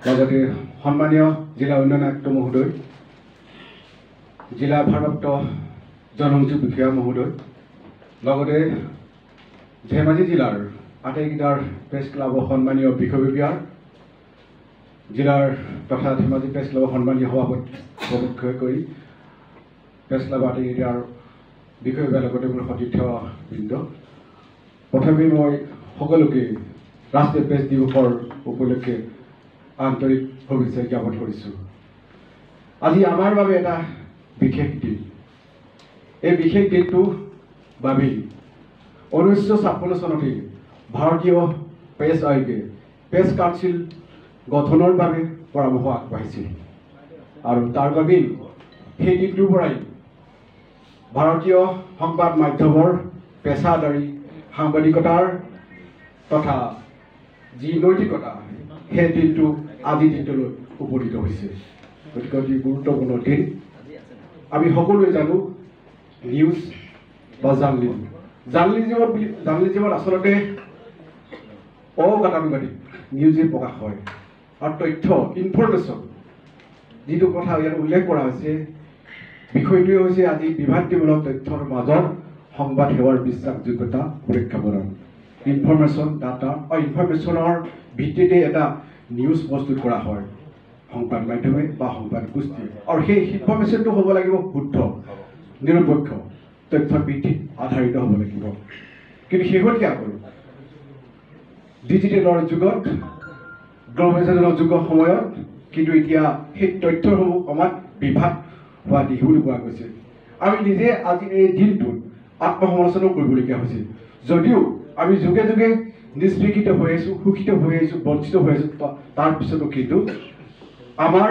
লগতে সম্মানীয় জিলা উন্নয়ন আয়ুক্ত মহোদয়, জিলা ভাৰপ্ৰাপ্ত জনসংযোগ বিষয়া মহোদয়, লগতে ধেমাজি জিলাৰ আটাইকেইটাৰ প্ৰেছ ক্লাবৰ সন্মানীয় বিষয়ববীয়া, জিলাৰ তথা ধেমাজি প্ৰেছ ক্লাবৰ সন্মানীয় সভাপতি কৰি প্ৰেছ ক্লাব আটাইকেইটাৰ বিষয়ববীয়াৰ লগতে মোৰ সতীৰ্থবৃন্দ, প্ৰথমে মই সকলোকে ৰাষ্ট্ৰীয় প্ৰেছ দিৱসৰ উপলক্ষে আন্তৰিক শুভেচ্ছা জ্ঞাপন কৰিছোঁ। আজি আমাৰ বাবে এটা বিশেষ দিন। এই বিশেষ দিনটো বাবেই 1956 চনতে ভাৰতীয় প্ৰেছ আয়োগে প্ৰেছ কাউন্সিল গঠনৰ বাবে পৰামৰ্শ আগবঢ়াইছিল আৰু তাৰ বাবেই সেই দিনটোৰ পৰাই ভাৰতীয় সংবাদ মাধ্যমৰ পেছাদাৰী সাংবাদিকতাৰ তথা যি নৈতিকতা সেই দিনটো আজিৰ দিনটোলৈ উপনীত হৈছে। গতিকে অতি গুৰুত্বপূৰ্ণ দিন। আমি সকলোৱে জানো নিউজ বা জাৰ্নেলিজমত আচলতে অগতানুগতিক নিউজে প্ৰকাশ হয় আৰু তথ্য ইনফৰমেশ্যন যিটো কথা ইয়াত উল্লেখ কৰা হৈছে বিষয়টোৱে হৈছে আজি বিভ্ৰান্তিমূলক তথ্যৰ মাজত সংবাদ সেৱাৰ বিশ্বাসযোগ্যতা সুৰক্ষা প্ৰদান। ইনফৰমেশ্যন ডাটা আৰু ইনফৰমেশ্যনৰ ভিত্তিতে এটা নিউজ প্ৰস্তুত কৰা হয় সংবাদ মাধ্যমে বা সংবাদ গোষ্ঠীয়ে, আৰু সেই ইনফৰমেশ্যনটো হ'ব লাগিব শুদ্ধ, নিৰপেক্ষ, তথ্যৰ ভিত্তিত আধাৰিত হ'ব লাগিব। কিন্তু শেহতীয়াকৈ ডিজিটেলৰ যুগত, গ্ল'বেলাইজেশ্যনৰ যুগৰ সময়ত কিন্তু এতিয়া সেই তথ্যসমূহ অমাত বিভাগ হোৱা দেখিবলৈ পোৱা গৈছে। আমি নিজে আজি এই দিনটোত আত্মসমালোচনা কৰিবলগীয়া হৈছে। যদিও আমি যুগে যুগে নিষ্পেষিত হৈ আহিছোঁ, শোষিত হৈ আহিছোঁ, বঞ্চিত হৈ আহিছোঁ, তাৰপিছতো কিন্তু আমাৰ